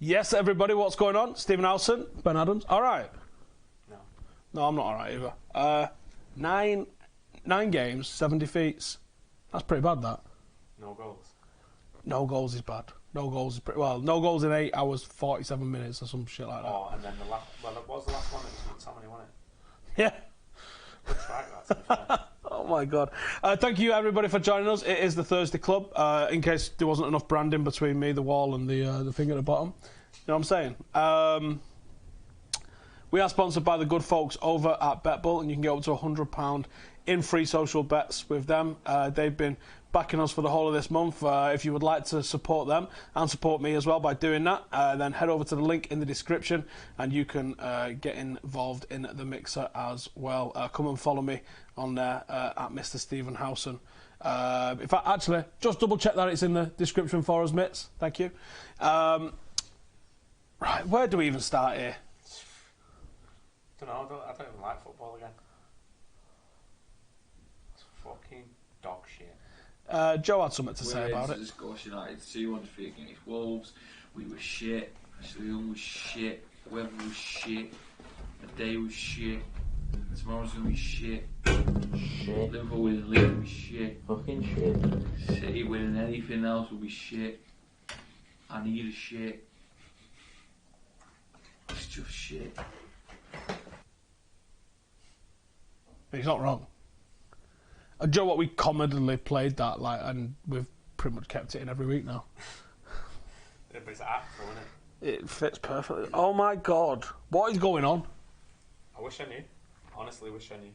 Yes, everybody, what's going on? Stephen Howson, Ben Adams. All right. No, I'm not all right either. Nine games, 7 defeats. That's pretty bad, that. No goals. No goals is bad. No goals is pretty well. No goals in 8 hours, 47 minutes, or some shit like that. Oh, and then the last. Well, what was the last one? It was McTominay, wasn't it? Yeah. Good strike, that. To be fair. Oh my God! Thank you everybody for joining us. It is the Thursday Club. In case there wasn't enough branding between me, the wall, and the thing at the bottom. You know what I'm saying? We are sponsored by the good folks over at BetBull, and you can get up to £100 in free social bets with them. They've been backing us for the whole of this month. If you would like to support them and support me as well by doing that, then head over to the link in the description and you can get involved in the mixer as well. Come and follow me on there at Mr. Stephen Howson. In fact, actually, just double check that it's in the description for us, mates. Thank you. Right, where do we even start here? I don't even like football again. It's fucking dog shit. Joe had something to say about it. Discuss United 2-1 defeat against Wolves. We were shit. Young was shit. Weather was shit. The day was shit. Tomorrow's gonna be shit. Shit. Liverpool winning the league will be shit. Fucking shit. City winning anything else will be shit. I need a shit. It's just shit. He's not wrong. Joe, what we commonly played that, and we've pretty much kept it in every week now. Yeah, but it's Afro, isn't it? It fits perfectly. Oh my God, what is going on? I wish I knew. Honestly, wish I knew.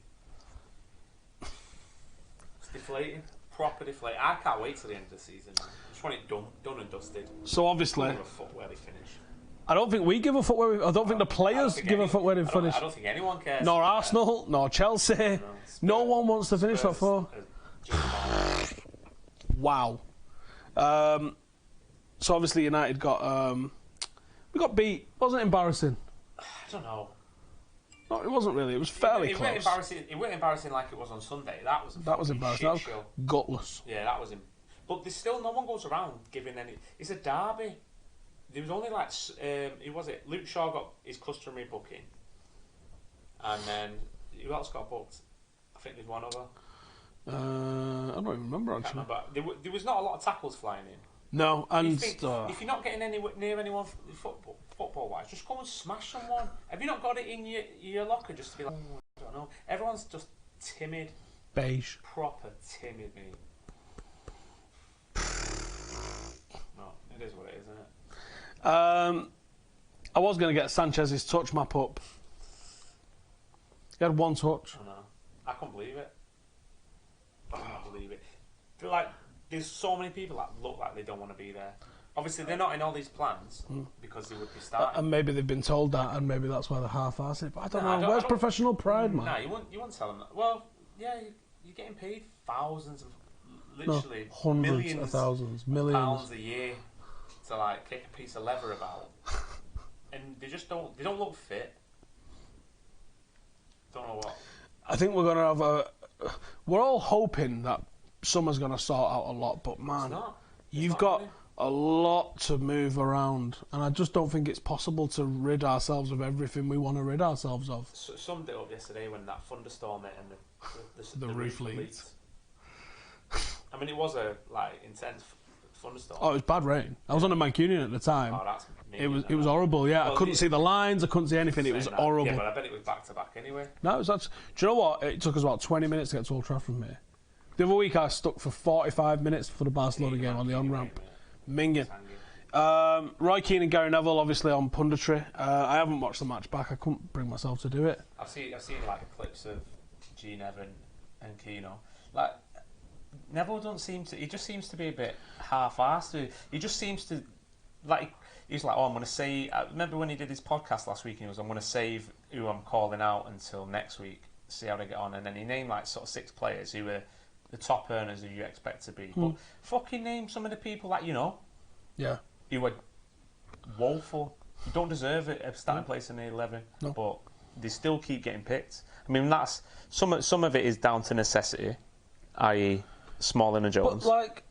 It's deflating. Proper deflating. I can't wait till the end of the season. I just want it done and dusted. So obviously, I don't give a fuck where they finish. I don't think we give a fuck where I don't think the players give a fuck where they finish. I don't think anyone cares. Nor Arsenal, nor Chelsea. No one wants to finish top 4. Wow. So obviously United got we got beat. Wasn't it embarrassing? I don't know. No, it wasn't really. It was fairly close. It wasn't embarrassing like it was on Sunday. That was embarrassing. That was gutless. Yeah, that was. But there's still no one goes around giving any. It's a derby. There was only who was it? Luke Shaw got his customary booking, and then who else got booked? I think there's one other. I don't even remember actually. There was not a lot of tackles flying in. No, and if you're not getting near anyone football wise, just go and smash someone. Have you not got it in your locker just to be like, oh, I don't know? Everyone's just timid. Beige. Proper timid, mate. No, it is what it is, isn't it? I was going to get Sanchez's touch map up. He had one touch. I know. I can't believe it. I can't believe it. There's so many people that look like they don't want to be there. Obviously, they're not in all these plans because they would be starting. And maybe they've been told that, and maybe that's why they're half-assed. But I don't know. Where's professional pride, man? No, you won't tell them that. Well, yeah, you're getting paid thousands of, literally hundreds millions of thousands, millions pounds a year to kick a piece of leather about, and they just don't. They don't look fit. Don't know what. I think we're gonna have we're all hoping that summer's gonna sort out a lot, but man, you've got a lot to move around, and I just don't think it's possible to rid ourselves of everything we want to rid ourselves of. Summed it up yesterday when that thunderstorm hit and the roof leaked. I mean, it was a intense thunderstorm. Oh, it was bad rain. I was on a Mancunian at the time. Oh, that's it was horrible. Yeah, well, I couldn't see the lines. I couldn't see anything. It was horrible. Yeah, but I bet it was back to back anyway. No, it was actually. Do you know what? It took us about 20 minutes to get to Old Trafford from here. The other week I stuck for 45 minutes for the Barcelona game on the on-ramp. Minging. Roy Keane and Gary Neville obviously on punditry. I haven't watched the match back. I couldn't bring myself to do it. I've seen the clips of G Neville and Keno. Neville don't seem to. He just seems to be a bit half-assed. He just seems to he's like, oh, I'm going to say. I remember when he did his podcast last week, and he was, I'm going to save who I'm calling out until next week, see how they get on, and then he named 6 players who were the top earners who you expect to be. But fucking name some of the people that you know. Yeah. Who were woeful. You don't deserve a starting place in the 11, but they still keep getting picked. I mean, that's some of it is down to necessity, i.e. Smalling and Jones. But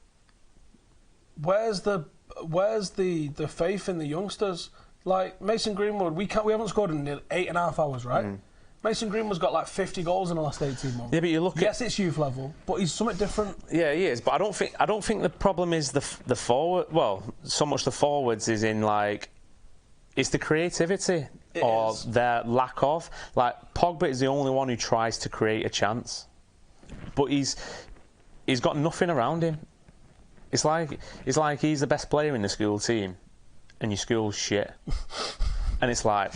where's the where's the faith in the youngsters? Like Mason Greenwood, we haven't scored in 8.5 hours, right? Mason Greenwood's got like 50 goals in the last 18 months. Yeah, but you look yes, it's youth level, but he's something different. Yeah, he is. But I don't think the problem is the forward. Well, so much the forwards is in like it's the creativity or their lack of. Like Pogba is the only one who tries to create a chance, but he's got nothing around him. It's like he's the best player in the school team, and your school's shit. And it's like,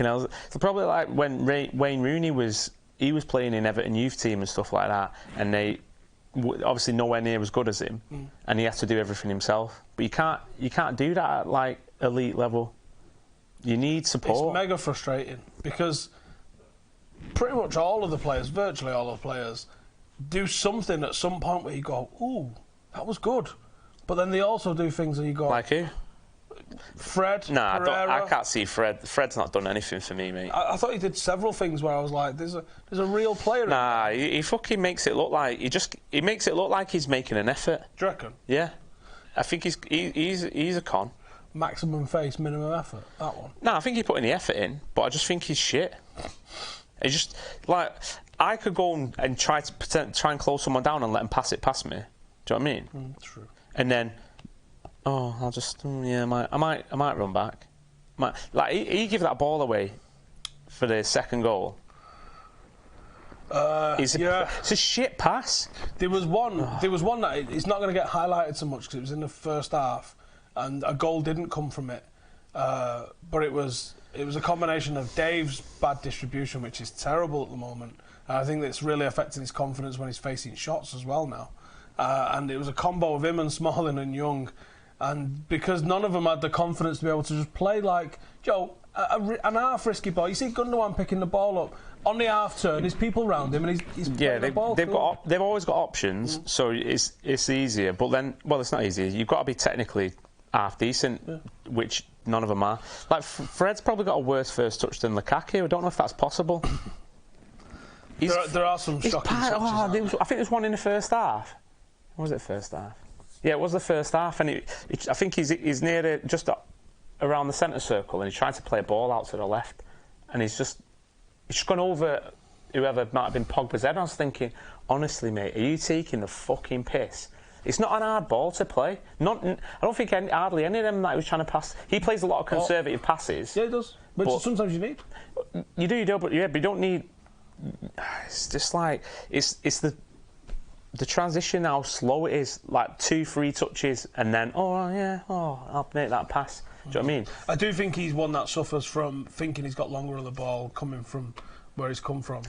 it's probably like when Wayne Rooney was playing in Everton youth team and stuff like that, and they obviously nowhere near as good as him, and he had to do everything himself. But you can't do that at like elite level. You need support. It's mega frustrating because pretty much all of the players, virtually all of the players, do something at some point where you go, ooh, that was good. But then they also do things and you go... Like who? Fred, Nah, Pereira. I can't see Fred. Fred's not done anything for me, mate. I thought he did several things where I was like, there's a real player. Nah, he fucking makes it look like he makes it look like he's making an effort. Do you reckon? Yeah, I think he's a con. Maximum face, minimum effort. That one. No, I think he's putting the effort in, but I just think he's shit. It's just like I could go and try and close someone down and let him pass it past me. Do you know what I mean? True. And then, I'll just I might run back. Like he gave that ball away for the second goal. It's a shit pass. There was one that it's not going to get highlighted so much because it was in the first half, and a goal didn't come from it. But it was a combination of Dave's bad distribution, which is terrible at the moment. And I think that's really affecting his confidence when he's facing shots as well now. And it was a combo of him and Smalling and Young. And because none of them had the confidence to be able to just play like, Joe, an half risky ball. You see Gundogan picking the ball up on the half turn. There's people around him, and he's playing the ball. They've always got options, so it's easier. But then, well, it's not easier. You've got to be technically half decent, which none of them are. Like Fred's probably got a worse first touch than Lukaku. I don't know if that's possible. There are some shocking touches. I think there was one in the first half. What was it, first half? Yeah, it was the first half, and I think he's near just around the centre circle, and he's trying to play a ball out to the left, and he's just gone over whoever might have been Pogba's head. I was thinking, honestly, mate, are you taking the fucking piss? It's not an hard ball to play. I don't think hardly any of them that he was trying to pass. He plays a lot of conservative passes. Yeah, he does. Which sometimes you need. You do, but you don't need. It's just like it's the transition, how slow it is, like 2-3 touches, and then I'll make that pass. Do you know what I mean? I do think he's one that suffers from thinking he's got longer of the ball coming from where he's come from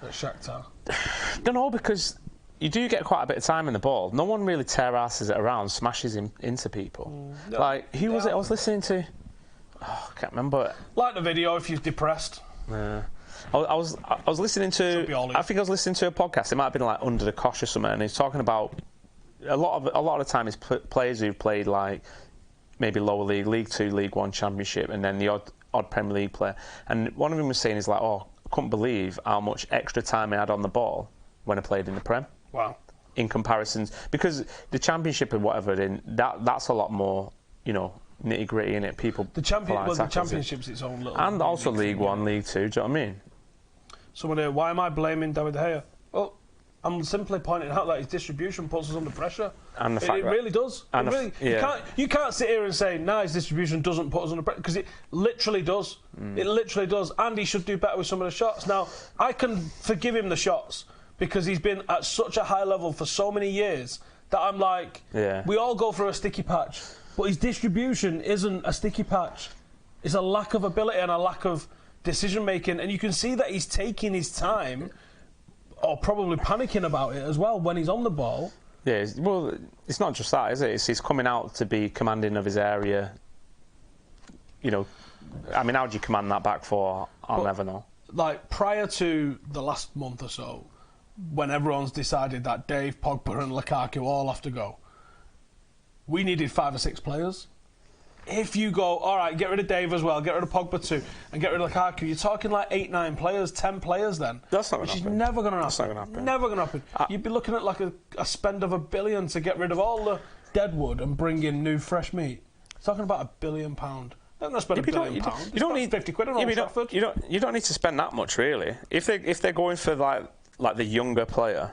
at Shakhtar. Don't know, because you do get quite a bit of time in the ball. No one really terrasses it around, smashes him into people. Like, who was it I was listening to? I can't remember. Like the video if you're depressed. Yeah. I was listening to. I think I was listening to a podcast. It might have been like Under the Cosh or something, and he's talking about a lot of the time it's players who've played like maybe lower league, League 2, League 1 Championship, and then the odd Premier League player. And one of them was saying is like, I couldn't believe how much extra time I had on the ball when I played in the Prem. Wow. In comparisons, because the Championship and whatever, that's a lot more, nitty gritty in it. People. The Championship's its own little. And also League 1, League 2. Do you know what I mean? Someone here, why am I blaming David De Gea? Well, I'm simply pointing out that his distribution puts us under pressure. And the fact it really does. You can't sit here and say, his distribution doesn't put us under pressure, because it literally does. It literally does. And he should do better with some of the shots. Now, I can forgive him the shots because he's been at such a high level for so many years that I'm like, we all go through a sticky patch, but his distribution isn't a sticky patch. It's a lack of ability and a lack of decision making, and you can see that he's taking his time, or probably panicking about it as well when he's on the ball. Yeah, well, it's not just that, is it? He's coming out to be commanding of his area. I mean, how do you command that back for? I'll never know. Like, prior to the last month or so, when everyone's decided that Dave, Pogba and Lukaku all have to go, we needed 5 or 6 players. If you go, all right, get rid of Dave as well, get rid of Pogba too, and get rid of Lukaku, you're talking like 8, 9 players, 10 players then. That's not going to happen. Which is never going to happen. That's not going to happen. Never going to happen. You'd be looking at like a spend of $1 billion to get rid of all deadwood and bring in new fresh meat. It's talking about £1 billion. They're not spending £1 billion. You don't need 50 quid on Old Trafford. You don't need to spend that much, really. If they're going for like the younger player.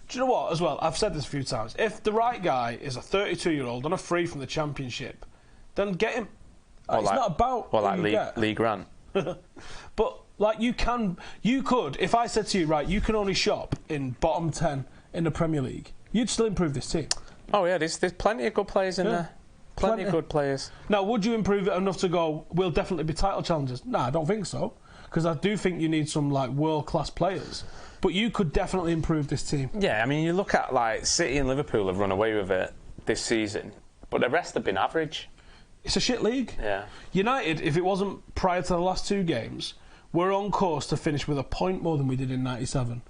Do you know what? As well, I've said this a few times. If the right guy is a 32-year-old on a free from the Championship, then get him. It's not about Lee Grant. But like you could. If I said to you, right, you can only shop in bottom 10 in the Premier League, you'd still improve this team. Oh yeah, there's plenty of good players in there. Plenty of good players. Now, would you improve it enough to go, we'll definitely be title challengers? No, I don't think so. Because I do think you need some like world-class players. But you could definitely improve this team. Yeah, I mean, you look at like City and Liverpool have run away with it this season, but the rest have been average. It's a shit league. Yeah. United, if it wasn't prior to the last 2 games, we're on course to finish with a point more than we did in '97.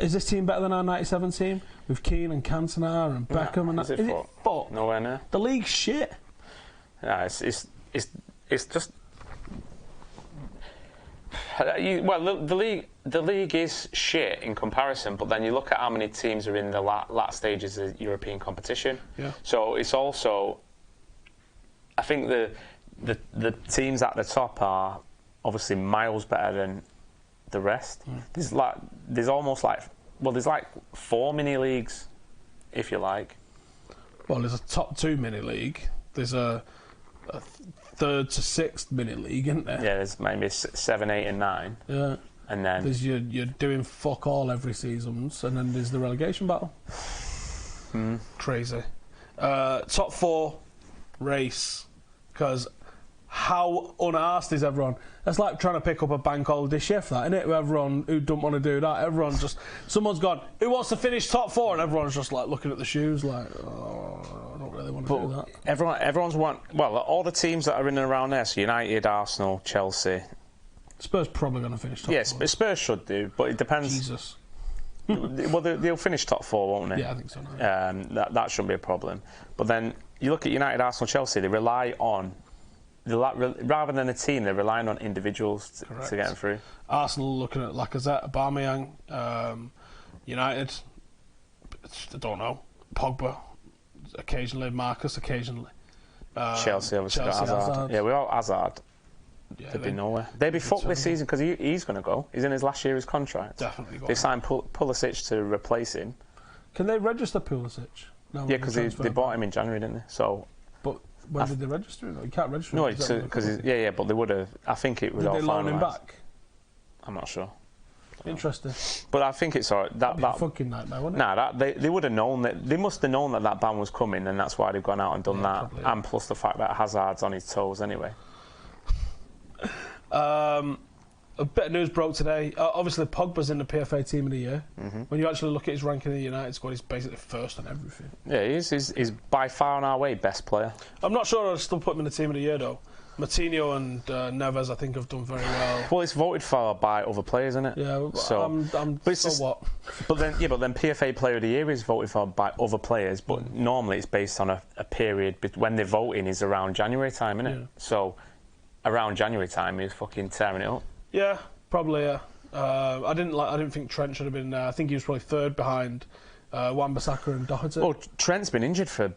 Is this team better than our '97 team with Keane and Cantona and Beckham and that? Is it fuck? Nowhere near. The league's shit. Yeah, it's just. The league is shit in comparison, but then you look at how many teams are in the last stages of European competition. Yeah. So it's also, I think the teams at the top are obviously miles better than the rest. There's like 4 mini leagues, if you like. Well, there's a top 2 mini league. There's a 3rd to 6th mini league, isn't there? Yeah, there's maybe 7, 8, and 9. Yeah. And then there's you're doing fuck all every season, and then there's the relegation battle. Crazy. Top 4 race, because how unarsed is everyone? That's like trying to pick up a bank holiday shift, that, isn't it? Everyone who don't want to do that, everyone's just, someone's gone, who wants to finish top 4? And everyone's just like looking at the shoes like, oh, I don't really want to do that. Everyone's all the teams that are in and around there, so United, Arsenal, Chelsea. Spurs probably going to finish top 4. Yes, Spurs should do, but it depends. Jesus. Well, they'll finish top 4, won't they? Yeah, I think so. No. That shouldn't be a problem. But then you look at United, Arsenal, Chelsea. They rely on, rather than a team, they're relying on individuals to get them through. Arsenal looking at Lacazette, Aubameyang, United. I don't know. Pogba, occasionally Marcus, occasionally. Chelsea obviously got Hazard. Yeah, without Hazard. Yeah, they'd be nowhere. They'd be fucked this season because he's going to go. He's in his last year of his contract. Definitely going. They signed Pulisic to replace him. Can they register Pulisic? No, yeah, because they bought him in January, didn't they? So. But when did they register him? You can't register him. No, because but they would have. I think it would all finalised. Did they loan him back? I'm not sure. Interesting. But I think it's alright. That'd be a fucking nightmare, wouldn't it? Nah, they would have known that. They must have known that ban was coming, and that's why they've gone out and done that. Probably, yeah. And plus the fact that Hazard's on his toes anyway. A bit of news broke today. Obviously, Pogba's in the PFA Team of the Year. Mm-hmm. When you actually look at his ranking in the United squad, he's basically first on everything. Yeah, he is. He's by far and away best player. I'm not sure I'd still put him in the Team of the Year, though. Martinho and Neves, I think, have done very well. Well, it's voted for by other players, isn't it? Yeah, so what? But then PFA Player of the Year is voted for by other players, but normally it's based on a period when they're voting is around January time, isn't it? Yeah. So around January time, he's fucking tearing it up. Yeah, probably. Yeah. I didn't think Trent should have been there. I think he was probably third behind Wan-Bissaka and Doherty. Well, Trent's been injured for.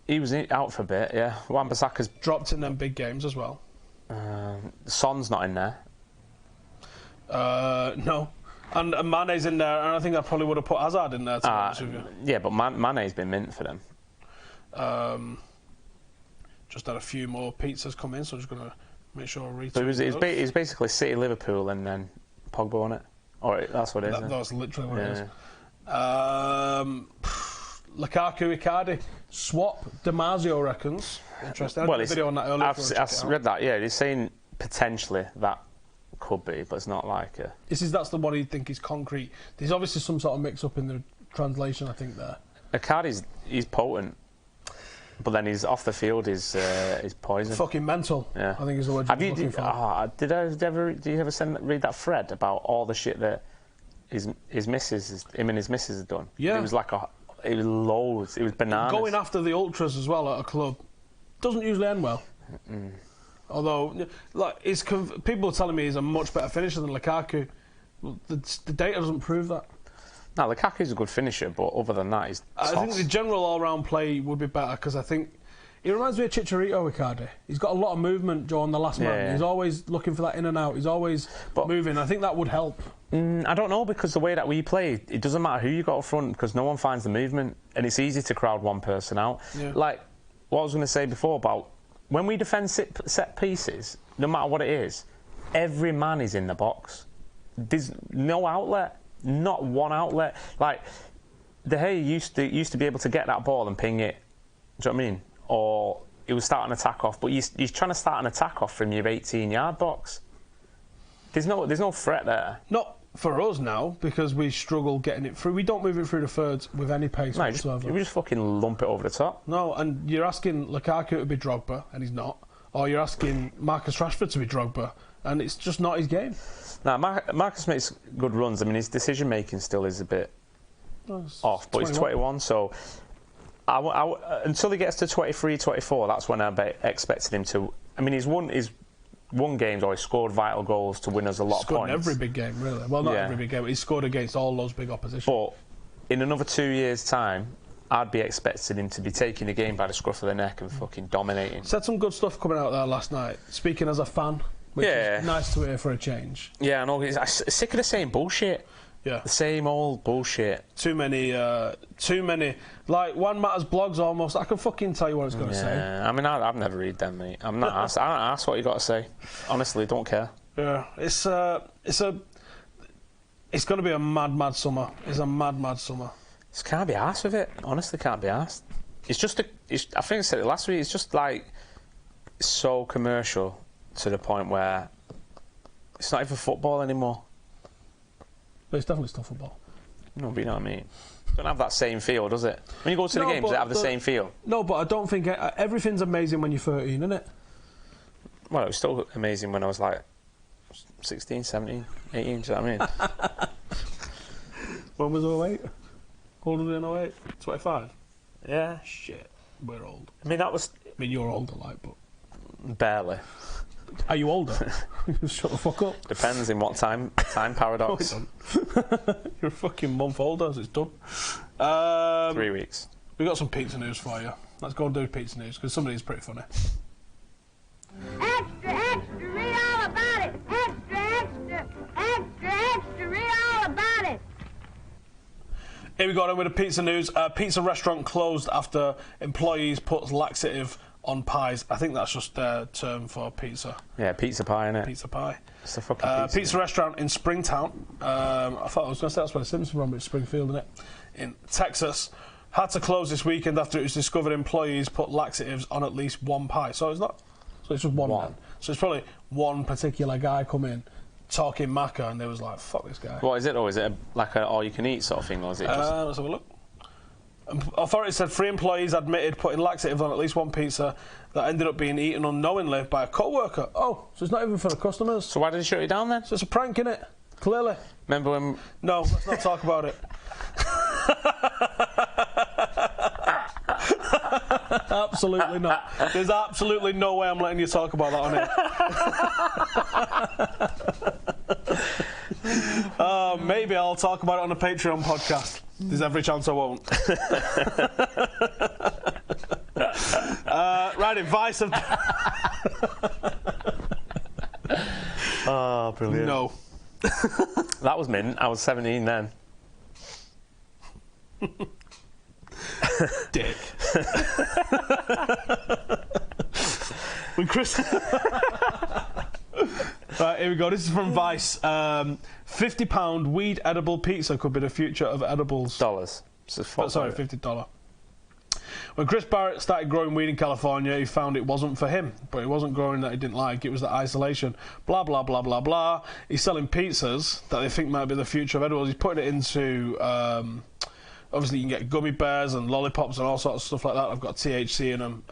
He was out for a bit. Yeah, Wan-Bissaka's dropped in them big games as well. Son's not in there. No. And Mane's in there, and I think I probably would have put Hazard in there. To be honest with you. Yeah, but Mane's been mint for them. Just had a few more pizzas come in, so I'm just going to make sure I read. So it was basically City, Liverpool, and then Pogba on it. Or that's what it is. That's literally what it is. Lukaku, Icardi, swap. Damasio reckons. Interesting. I did a video on that earlier. I've read that. Yeah, he's saying potentially that could be, but it's not like a. That's the one you think is concrete. There's obviously some sort of mix-up in the translation, I think, there. He's potent, but then he's off the field. He's poison. Fucking mental. Yeah. I think is the word you're looking for. Did you ever read that thread about all the shit that him and his missus had done? Yeah. It was like it was loads. It was bananas. Going after the ultras as well at a club doesn't usually end well. Although, like, people are telling me he's a much better finisher than Lukaku. The data doesn't prove that. No, Lukaku's a good finisher, but other than that, he's I think the general all-round play would be better because I think he reminds me of Chicharito, Icardi. He's got a lot of movement during the last man. He's always looking for that in and out. He's always moving. I think that would help. I don't know, because the way that we play, it doesn't matter who you got up front because no one finds the movement, and it's easy to crowd one person out. Yeah. Like what I was going to say before about when we defend set pieces, no matter what it is, every man is in the box. There's no outlet, not one outlet. Like De Gea used to be able to get that ball and ping it. Do you know what I mean? Or he was starting an attack off, but he's trying to start an attack off from your 18-yard box. There's no threat there. Not for us now, because we struggle getting it through. We don't move it through the thirds with any pace whatsoever. You just fucking lump it over the top. No, and you're asking Lukaku to be Drogba, and he's not. Or you're asking Marcus Rashford to be Drogba, and it's just not his game. Now, Marcus makes good runs. I mean, his decision-making still is a bit off, but 21. He's 21, so until he gets to 23, 24, that's when I expected him to... I mean, he's won games, or he scored vital goals to win us a lot of points. Scored in every big game, really. Well, not every big game, but he scored against all those big opposition. But in another 2 years' time, I'd be expecting him to be taking the game by the scruff of the neck and fucking dominating. Said some good stuff coming out there last night. Speaking as a fan, which is nice to hear for a change. Yeah, I know. He's sick of the same bullshit. Yeah. The same old bullshit. Too many. Like, One Matters blogs almost. I can fucking tell you what it's going to say. I mean, I've never read them, mate. I'm not asked. I don't ask what you got to say. Honestly, don't care. Yeah. It's going to be a mad summer. It's a mad summer. Just can't be arsed with it. Honestly, can't be arsed. It's just I think I said it last week. It's just like so commercial to the point where it's not even football anymore. But it's definitely still football. No, but you know what I mean. It don't have that same feel, does it? When you go to the games, does it have the same feel? No, but I don't think everything's amazing when you're 13, isn't it? Well, it was still amazing when I was like 16, 17, 18. Do you know what I mean? When was 08? Older than 08? 25? Yeah. Shit, we're old. I mean, you're older, like, but... Barely. Are you older? Shut the fuck up. Depends in what time paradox. You're a fucking month older, as it's done. 3 weeks. We got some pizza news for you. Let's go and do pizza news, because some of these are pretty funny. Extra, extra, read all about it. Extra, extra, extra, extra, read all about it. Here we go then with the pizza news. Pizza restaurant closed after employees put laxative on pies. I think that's just their term for pizza. Yeah, pizza pie, innit? Pizza pie. It's a fucking pizza restaurant in Springtown. I thought I was going to say that's where the Simpsons from, but it's Springfield, isn't it? In Texas. Had to close this weekend after it was discovered employees put laxatives on at least one pie. So it's just one man. So it's probably one particular guy come in talking macca, and they was like, fuck this guy. What is it, or is it like an all-you-can-eat sort of thing, or is it just... Let's have a look. Authorities said 3 employees admitted putting laxatives on at least one pizza that ended up being eaten unknowingly by a co-worker. Oh, so it's not even for the customers. So why did he shut it down then? So it's a prank, innit? Clearly. Remember when... No, let's not talk about it. Absolutely not. There's absolutely no way I'm letting you talk about that on here. Maybe I'll talk about it on a Patreon podcast. There's every chance I won't. Right, advice of... Oh, brilliant. No. That was mint. I was 17 then. Dick. When Chris... Right, here we go. This is from Vice. £50 weed edible pizza could be the future of edibles. Dollars. Sorry, $50. When Chris Barrett started growing weed in California, he found it wasn't for him. But it wasn't growing that he didn't like, it was the isolation. Blah, blah, blah, blah, blah. He's selling pizzas that they think might be the future of edibles. He's putting it into... obviously, you can get gummy bears and lollipops and all sorts of stuff like that. I've got THC in them.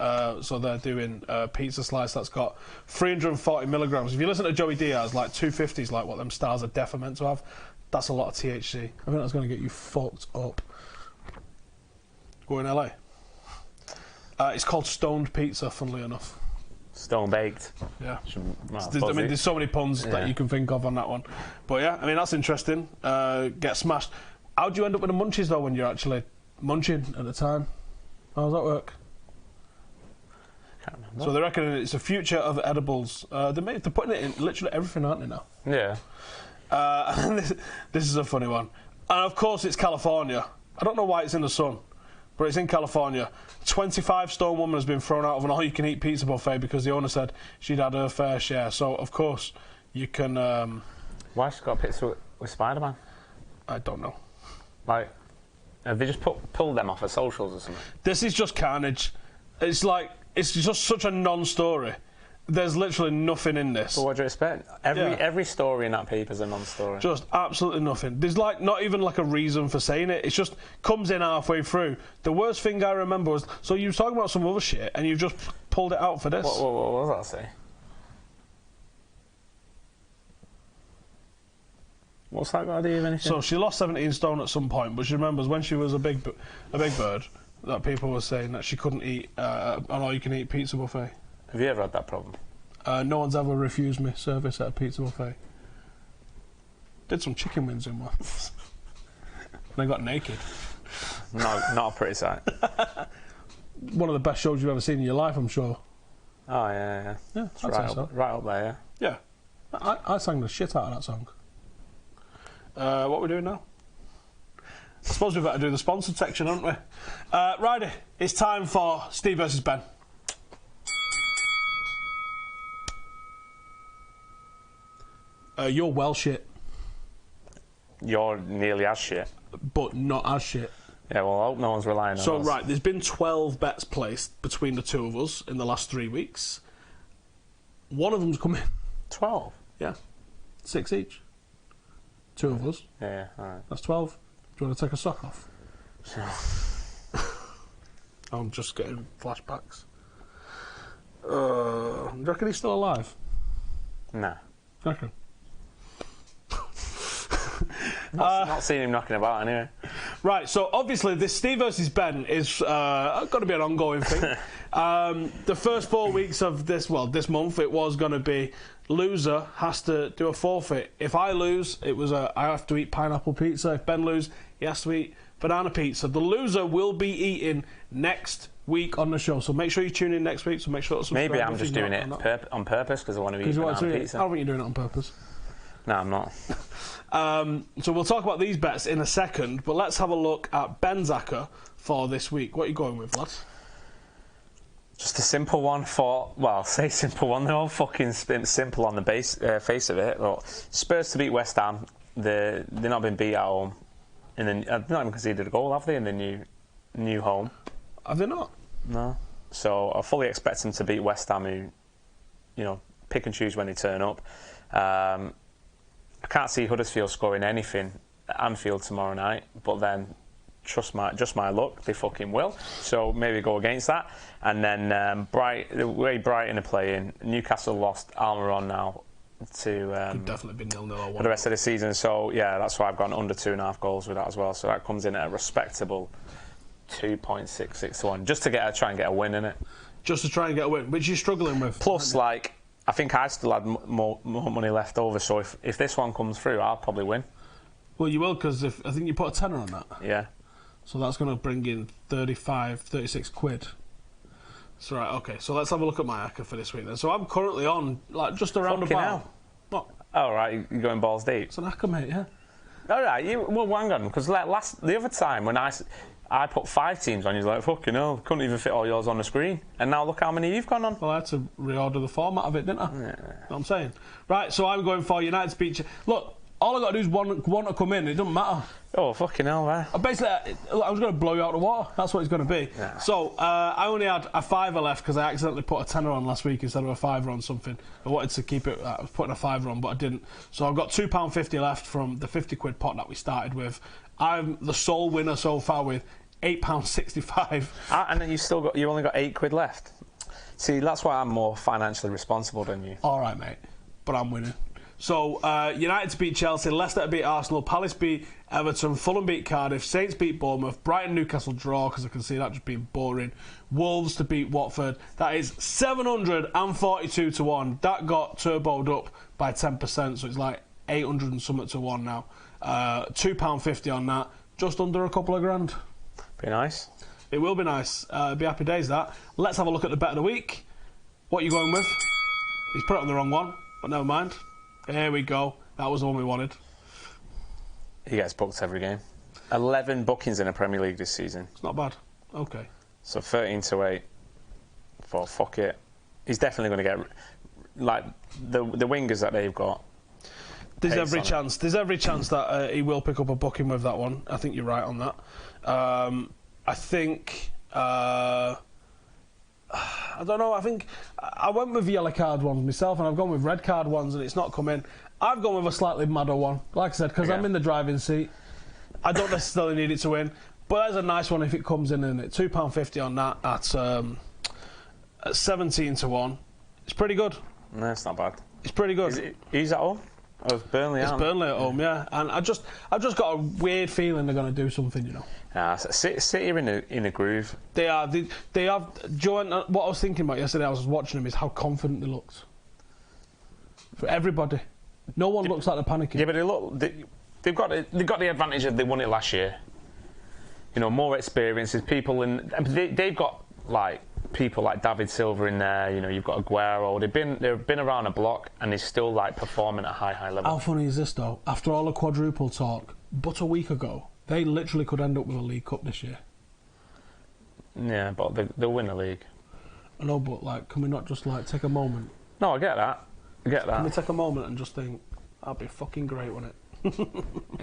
So they're doing a pizza slice that's got 340 milligrams. If you listen to Joey Diaz, like 250 is like what them stars of death are meant to have. That's a lot of THC. I think that's going to get you fucked up. Go in LA. It's called stoned pizza, funnily enough. Stone baked. Yeah. There's so many puns that you can think of on that one. But yeah, I mean, that's interesting. Get smashed. How do you end up with the munchies though when you're actually munching at the time? How does that work? Can't remember. So they reckon it's the future of edibles. They're putting it in literally everything, aren't they now? Yeah. And this is a funny one. And of course it's California. I don't know why it's in the sun, but it's in California. 25-stone woman has been thrown out of an all-you-can-eat pizza buffet because the owner said she'd had her fair share. So, of course, you can... Why has she got a picture with Spider-Man? I don't know. Like, have they just pulled them off of socials or something? This is just carnage. It's like... It's just such a non-story. There's literally nothing in this. But what do you expect? Every story in that paper is a non-story. Just absolutely nothing. There's like not even like a reason for saying it. It's just comes in halfway through. The worst thing I remember was, so you were talking about some other shit and you've just pulled it out for this. What was that say? What's that got to do with anything? So she lost 17 stone at some point, but she remembers when she was a big bird that people were saying that she couldn't eat an all-you-can-eat pizza buffet. Have you ever had that problem? No one's ever refused me service at a pizza buffet. Did some chicken wings in once. And I got naked. No, not a pretty sight. One of the best shows you've ever seen in your life, I'm sure. Oh, yeah. Yeah, It's I'd right say so. right up there, yeah. Yeah. I sang the shit out of that song. What are we doing now? I suppose we better do the sponsored section, haven't we? Righty, it's time for Steve versus Ben. You're well shit, You're nearly as shit. but not as shit. Yeah, well, I hope no one's relying on So, us. right, there's been 12 bets placed between the two of us in the last 3 weeks. One of them's come in. 12? Yeah. 6 each. Two of us. Yeah, alright. That's 12. Do you want to take a sock off? I'm just getting flashbacks. Do you reckon he's still alive? Nah. Do you reckon? Not seen him knocking about anyway. Right, so obviously this Steve versus Ben is going to be an ongoing thing. The first 4 weeks of this month, it was going to be loser has to do a forfeit. If I lose, I have to eat pineapple pizza. If Ben loses, he has to eat banana pizza. The loser will be eating next week on the show, so make sure you tune in next week. So make sure to subscribe. Maybe I'm just doing it on on purpose because I want to eat banana pizza. I don't think you're doing it on purpose. No, I'm not. So we'll talk about these bets in a second, but let's have a look at Ben's Acker for this week. What are you going with, lads? Just a simple one say simple one. They're all fucking simple on the face of it. But Spurs to beat West Ham. They've not been beat at home. They've not even conceded a goal, have they, in the new home? Have they not? No. So I fully expect them to beat West Ham, who, pick and choose when they turn up. I can't see Huddersfield scoring anything at Anfield tomorrow night, but then just my luck, they fucking will. So maybe go against that. And then the way Brighton are playing, Newcastle lost Almiron now to Could definitely be 0-0 or 1. for the rest of the season. So yeah, that's why I've gone under 2.5 goals with that as well. So that comes in at a respectable 2.66 to 1, just to try and get a win in it. Just to try and get a win, which you're struggling with. Plus, I think I still had more money left over, so if this one comes through, I'll probably win. Well, you will, because I think you put a tenner on that. Yeah. So that's going to bring in 36 quid. So, right, okay, so let's have a look at my Acker for this week then. So I'm currently on, just around Fucking about... hell. What? Oh, right, you're going balls deep. It's an Acker, mate, yeah. All right, hang on, because the other time when I put 5 teams on, you're like, fucking hell, couldn't even fit all yours on the screen. And now look how many you've gone on. Well, I had to reorder the format of it, didn't I? Yeah. You know what I'm saying? Right, so I'm going for United Speech. Look, all I got to do is one to come in. It doesn't matter. Oh, fucking hell, man. Basically, I was going to blow you out of the water. That's what it's going to be. Yeah. So I only had a fiver left because I accidentally put a tenner on last week instead of a fiver on something. I wanted to keep it. I was putting a fiver on, but I didn't. So I've got £2.50 left from the 50 quid pot that we started with. I'm the sole winner so far with £8.65. And then you only got 8 quid left. See, that's why I'm more financially responsible than you. All right, mate, but I'm winning. So United to beat Chelsea, Leicester to beat Arsenal, Palace beat Everton, Fulham beat Cardiff, Saints beat Bournemouth, Brighton Newcastle draw because I can see that just being boring. Wolves to beat Watford. That is 742 to 1. That got turboed up by 10%, so it's like 800 and something to 1 now. £2.50 on that. just under a couple of grand. Be nice. It will be nice. Be happy days, that. Let's have a look at the bet of the week. What are you going with? He's put it on the wrong one, but never mind. Here we go. That was the one we wanted. He gets booked every game. 11 bookings in the Premier League this season. It's not bad. Okay. So 13-8. For fuck it. He's definitely going to get, like, the wingers that they've got. There's every chance. There's every chance that he will pick up a booking with that one. I think you're right on that. I think. I don't know. I think I went with yellow card ones myself, and I've gone with red card ones, and it's not come in. I've gone with a slightly madder one, like I said, because I'm in the driving seat. I don't necessarily need it to win, but there's a nice one if it comes in, isn't it? £2.50 on that at 17-1. It's pretty good. No, it's not bad. It's pretty good. He's at home. Oh, it's Burnley. It's Burnley at home, yeah. And I've just got a weird feeling they're going to do something, you know. City are in a groove. They are. They have. Joe, what I was thinking about yesterday, I was watching them, is how confident they looked. For everybody, no one looks like they're panicking. Yeah, but they've got the advantage of they won it last year. You know, more experiences. People they've got like people like David Silva in there. You know, you've got Aguero. They've been around a block, and they're still like performing at a high level. How funny is this though? After all the quadruple talk, but a week ago, they literally could end up with a League Cup this year. Yeah, but they'll win the league. I know, but like, can we not just like take a moment? No, I get that. Can we take a moment and just think, that'd be fucking great, wouldn't it?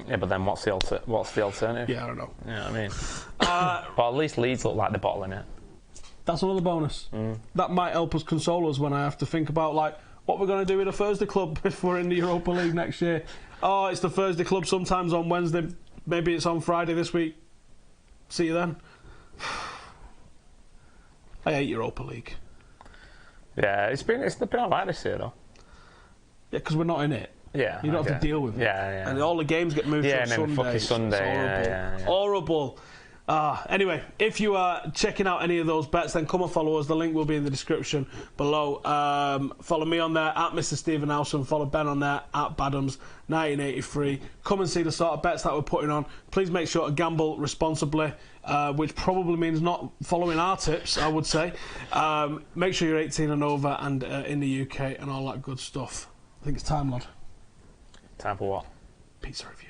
Yeah, but then what's the alternative? Yeah, I don't know. Yeah, I mean, but at least Leeds look like they're bottling it. That's another bonus. That might help us console us when I have to think about like what we're going to do with the Thursday Club if we're in the Europa League next year. Oh, it's the Thursday Club. Sometimes on Wednesday, maybe it's on Friday this week. See you then. I hate Europa League. Yeah, it's been alright this year though. Yeah, because we're not in it. Yeah, you don't have to deal with it. Yeah. And all the games get moved to Sunday. Fucking Sunday. It's horrible. Anyway, if you are checking out any of those bets, then come and follow us. The link will be in the description below. Follow me on there at Mr. Stephen Howson. Follow Ben on there at Badams1983. Come and see the sort of bets that we're putting on. Please make sure to gamble responsibly, which probably means not following our tips, I would say. Make sure you're 18 and over and in the UK and all that good stuff. I think it's time, lad. Time for what? Pizza review.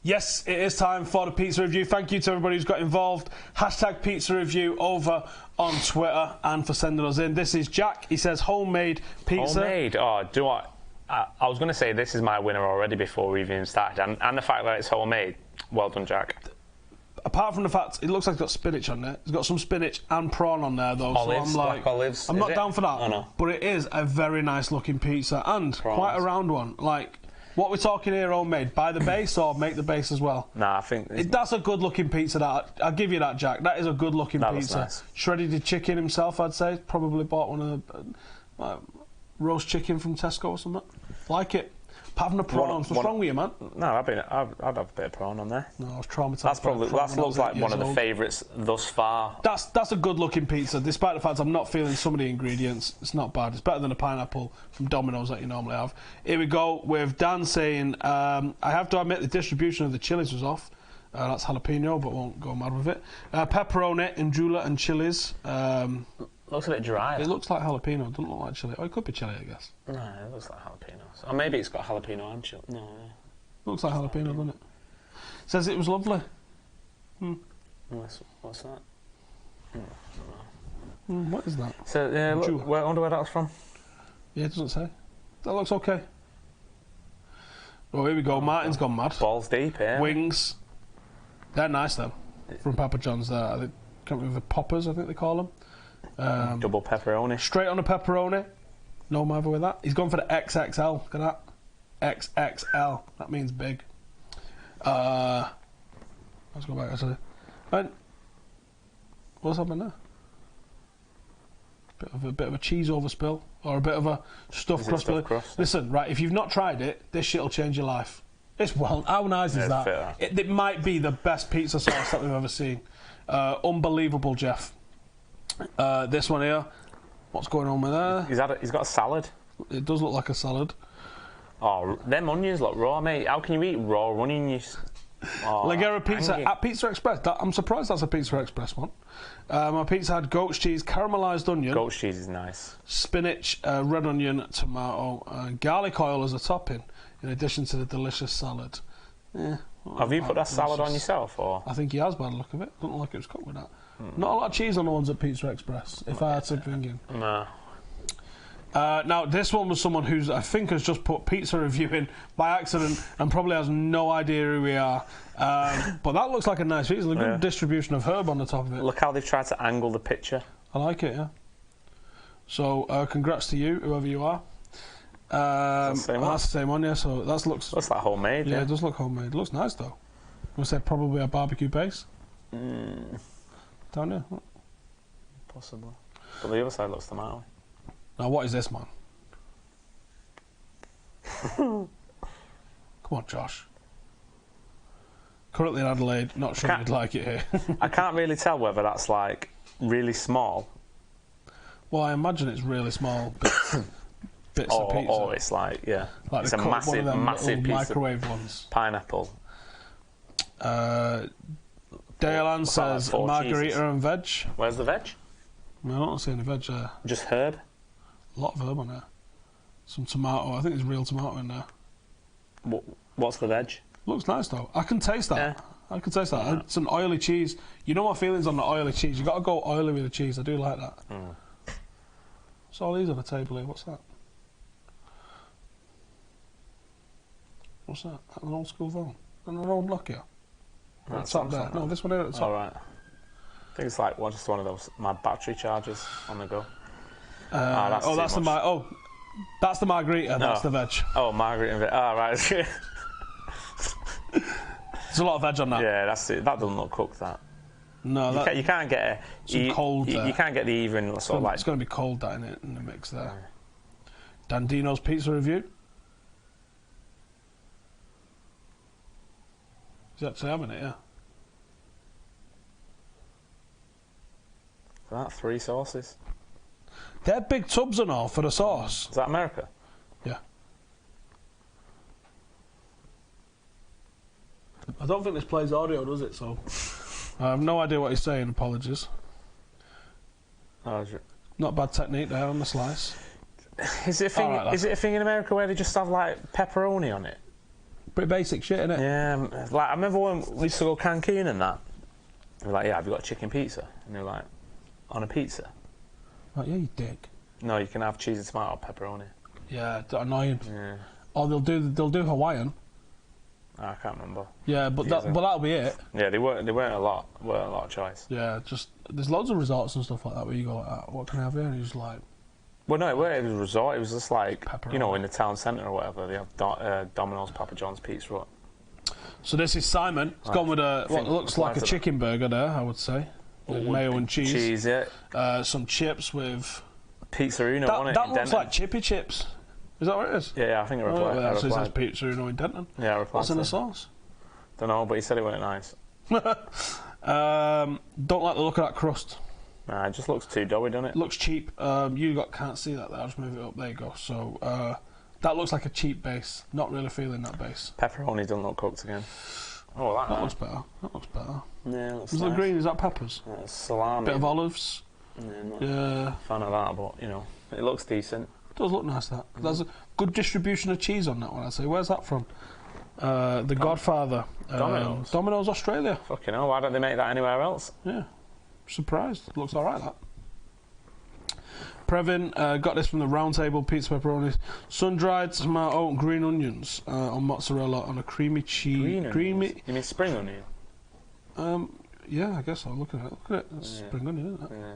Yes, it is time for the pizza review. Thank you to everybody who's got involved. Hashtag pizza review over on Twitter and for sending us in. This is Jack. He says homemade pizza. Homemade? Oh, do I was going to say this is my winner already before we even started. And the fact that it's homemade, well done, Jack. Apart from the fact it looks like it's got spinach on there. It's got some spinach and prawn on there, though. Olives, so I'm like, black olives. I'm not down for that. Oh, no. But it is a very nice looking pizza and quite a round one. Like, what we're talking here, homemade, buy the base or make the base as well? Nah, I think that's a good looking pizza. That I'll give you that, Jack. That is a good looking pizza. Nice. Shredded chicken himself, I'd say. Probably bought one of the roast chicken from Tesco or something. Like it. Apart from the prawns, what's wrong with you, man? No, I'd have a bit of prawn on there. No, I was traumatised. That looks like one of the favourites thus far. That's a good looking pizza, despite the fact I'm not feeling some of the ingredients. It's not bad. It's better than a pineapple from Domino's that you normally have. Here we go with Dan saying, I have to admit the distribution of the chilies was off. That's jalapeno, but won't go mad with it. Pepperoni, injula and chilies. Looks a bit dry. It looks like jalapeno. It doesn't look like chili. Oh, it could be chili, I guess. No, it looks like jalapeno. Or maybe it's got jalapeno and chili. No. Looks like jalapeno, doesn't it? Says it was lovely. What's that? What is that? So, I wonder where that was from. Yeah, it doesn't say. That looks okay. Oh, here we go. Martin's gone mad. Balls deep, yeah. Wings. They're nice, though. From Papa John's there. I can't remember the poppers, I think they call them. Double pepperoni. Straight on a pepperoni. No matter with that. He's gone for the XXL. Look at that. XXL. That means big. Let's go back actually. And what's happened there? Bit of a cheese overspill or a bit of a stuffed crust. stuffed crust? Listen, right, if you've not tried it, this shit'll change your life. It's how nice is that? It might be the best pizza sauce that we've ever seen. Unbelievable, Jeff. This one here, what's going on with there? He's got a salad. It does look like a salad. Oh, them onions look raw, mate. How can you eat raw onions? Oh, Lagera Pizza at Pizza Express. I'm surprised that's a Pizza Express one. My pizza had goat's cheese, caramelised onion. Goat's cheese is nice. Spinach, red onion, tomato, and garlic oil as a topping, in addition to the delicious salad. Have you put that salad on yourself, or? I think he has, by the look of it. Doesn't look like it was cooked with that. Not a lot of cheese on the ones at Pizza Express, if I had to think. No. Now, this one was someone who's, I think, has just put pizza review in by accident and probably has no idea who we are. But that looks like a nice pizza. A good distribution of herb on the top of it. Look how they've tried to angle the picture. I like it, yeah. So, congrats to you, whoever you are. That's the same one, yeah. So that looks like homemade. Yeah, it does look homemade. It looks nice, though. I say probably a barbecue base. Don't know. Possibly. But the other side looks tomato. Now, what is this, man? Come on, Josh. Currently in Adelaide, not sure you'd like it here. I can't really tell whether that's like really small. Well, I imagine it's really small bits of pizza. Or it's like, yeah. Like it's a massive piece microwave of ones. Pineapple. Dalean says like margarita cheeses. and veg. Where's the veg? I don't see any veg there. Just herb? A lot of herb on there. Some tomato. I think there's real tomato in there. What's the veg? Looks nice though. I can taste that. Yeah. I can taste that. It's an oily cheese. You know my feelings on the oily cheese. You got to go oily with the cheese. I do like that. What's all these on the table here? What's that? What's that? An old school phone? An old Nokia? That's up there. No, this one here at the top. All right. I think it's like just one of those my battery chargers on the go. That's the margarita. That's the veg. Oh, margarita and veg. Oh, right. There's a lot of veg on that. Yeah, that's it. That doesn't look cooked. That. No, you can't get cold. You can't get the even sort of like. It's going to be cold that in the mix there. Dandino's pizza review. He's actually having it, yeah. That 3 sauces. They're big tubs and all for the sauce. Is that America? Yeah. I don't think this plays audio, does it? So I have no idea what he's saying. Apologies. Not bad technique there on the slice. Is it a thing? Is it a thing in America where they just have like pepperoni on it? Pretty basic shit, isn't it? Yeah. Like I remember when we used to go Cancun and that. They were like, "Yeah, have you got a chicken pizza?" And they were like, "On a pizza." Like, yeah, you dick. No, you can have cheese and tomato pepperoni. Yeah, annoying. Yeah. Or they'll do Hawaiian. I can't remember. Yeah, but that'll be it. Yeah, they weren't a lot of choice. Yeah, just there's loads of resorts and stuff like that where you go like, what can I have here? And you're just like. Well, no, it wasn't a resort. It was just like pepperoni. You know, in the town centre or whatever. They have Domino's, Papa John's, Pizza Hut. So this is Simon. It's gone with what looks like a chicken burger there, I would say. With mayo and cheese. Cheese, yeah. Some chips with. Pizza Uno, wasn't it? That looks like chippy chips. Is that what it is? Yeah, I think it replied. It actually says Pizza Uno in Denton. Yeah, I replied. What's in the sauce? Don't know, but he said it wasn't nice. Don't like the look of that crust. Nah, it just looks too doughy, doesn't it? Looks cheap. Can't see that there. I'll just move it up. There you go. So that looks like a cheap base. Not really feeling that base. Pepperoni doesn't look cooked again. Oh, that looks better. That looks better. Yeah, looks nice. Is that green? Is that peppers? It's salami. Bit of olives. Yeah, not a fan of that, but you know, it looks decent. It does look nice. That there's a good distribution of cheese on that one. I'd say. Where's that from? The Godfather. Domino's. Domino's Australia. Fucking hell! Why don't they make that anywhere else? Yeah, surprised. It looks all right. That. Previn got this from the Round Table Pizza Pepperonis. Sun-dried tomato, green onions on mozzarella on a creamy cheese. Creamy. You mean spring onion? Yeah, I guess I'll look at it. Look at it. That's spring onion, isn't it? Yeah.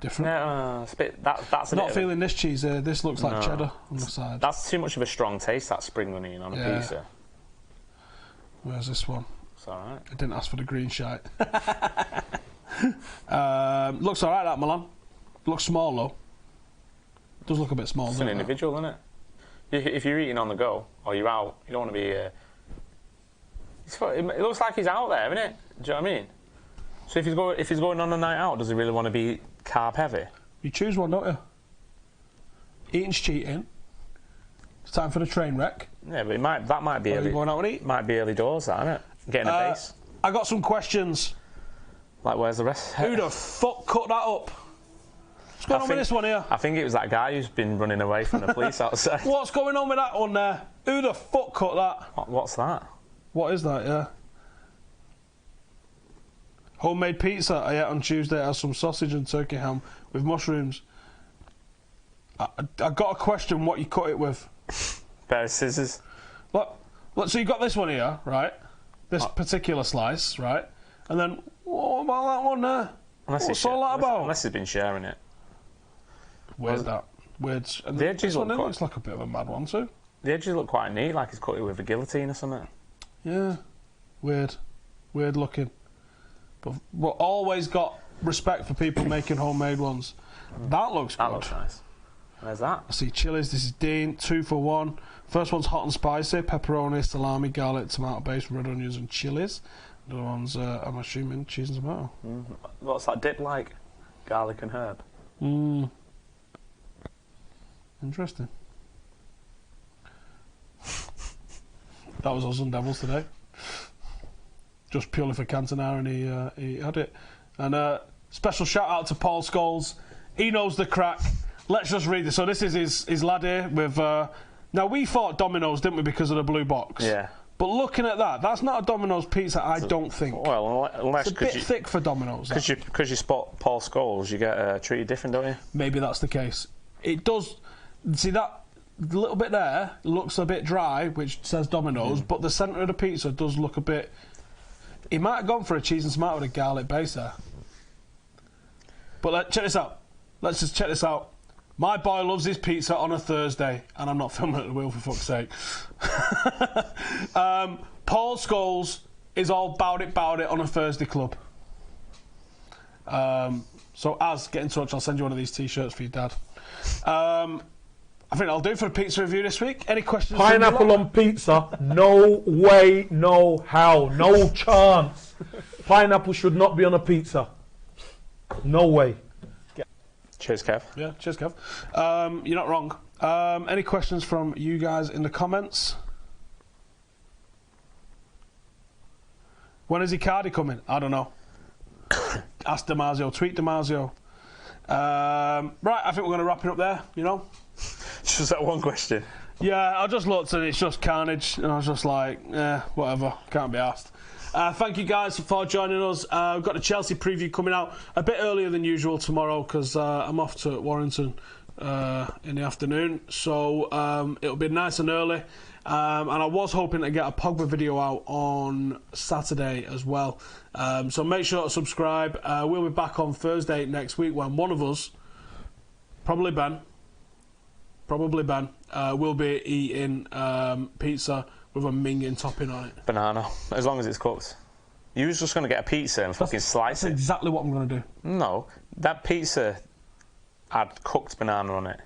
Different. No, it's a bit. That's a not bit feeling this cheese. This looks like cheddar on the side. That's too much of a strong taste. That spring onion on a pizza. Where's this one? It's all right. I didn't ask for the green shite. Looks all right, that Milan. Looks small though. Does look a bit small. It's an individual, isn't it? If you're eating on the go or you're out, you don't want to be. It looks like he's out there, isn't it? Do you know what I mean? So if he's going on a night out, does he really want to be carb heavy? You choose one, don't you? Eating's cheating. It's time for the train wreck. Yeah, but that might be early. Going out and eat? Might be early doors, that, isn't it? Getting a base. I got some questions. Like, where's the rest? Who the fuck cut that up? What's going on with this one here? I think it was that guy who's been running away from the police outside. What's going on with that one there? Who the fuck cut that? What's that? What is that, yeah? Homemade pizza I ate on Tuesday has some sausage and turkey ham with mushrooms. I got a question what you cut it with. Pair of scissors. Look, so you got this one here, right? This particular slice, right? And then, what about that one there? What's all that about? Unless he's been sharing it. Weird that. Weird. And the edges look looks like a bit of a mad one too. The edges look quite neat, like he's cut it with a guillotine or something. Yeah. Weird. Weird looking. But we've always got respect for people making homemade ones. That looks good. That looks nice. Where's that? I see chilies. This is Dean. 2 for 1. First one's hot and spicy. Pepperoni, salami, garlic, tomato base, red onions and chilies. The other one's, I'm assuming, cheese and tomato. What's that dip like? Garlic and herb. Interesting. That was us and Devils today. Just purely for Cantona, and he had it. And special shout out to Paul Scholes. He knows the crack. Let's just read this. So this is his lad here with. Now we thought Domino's, didn't we, because of the blue box? Yeah. But looking at that, that's not a Domino's pizza. I don't think. Well, unless it's a bit thick for Domino's. Because you spot Paul Scholes, you get treated different, don't you? Maybe that's the case. It does. See that little bit there looks a bit dry, which says Domino's, but the centre of the pizza does look a bit. He might have gone for a cheese and tomato with a garlic base there. But check this out. Let's just check this out. My boy loves his pizza on a Thursday, and I'm not filming at the wheel for fuck's sake. Paul Scholes is all bout it on a Thursday club. So get in touch. I'll send you one of these T-shirts for your dad. I think I'll do for a pizza review this week. Any questions? Pineapple on pizza? No way, no how, no chance. Pineapple should not be on a pizza. No way. Cheers, Kev. Yeah, cheers, Kev. You're not wrong. Any questions from you guys in the comments? When is Icardi coming? I don't know. Ask Damasio. Tweet Damasio. Right, I think we're going to wrap it up there, you know? Just that one question. Yeah, I just looked and it's just carnage, and I was just like, whatever, can't be asked. Thank you guys for joining us. We've got the Chelsea preview coming out a bit earlier than usual tomorrow because I'm off to Warrington in the afternoon, so it'll be nice and early. And I was hoping to get a Pogba video out on Saturday as well. So make sure to subscribe. We'll be back on Thursday next week when one of us, probably Ben, will be eating pizza with a minging topping on it. Banana, as long as it's cooked. You was just going to get a pizza and fucking slice it. That's exactly what I'm going to do. No, that pizza had cooked banana on it.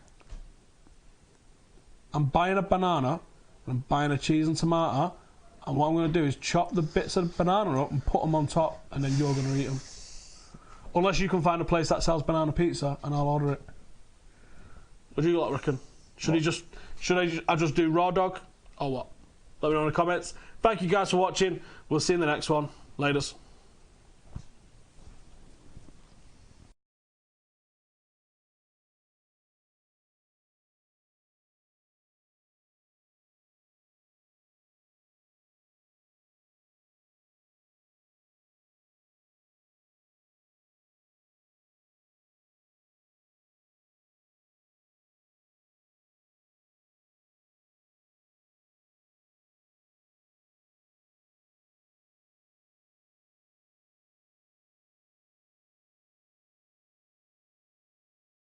I'm buying a banana, and I'm buying a cheese and tomato, and what I'm going to do is chop the bits of the banana up and put them on top, and then you're going to eat them. Unless you can find a place that sells banana pizza, and I'll order it. What do you lot reckon? Should I just do raw dog, or what? Let me know in the comments. Thank you guys for watching. We'll see you in the next one. Laters.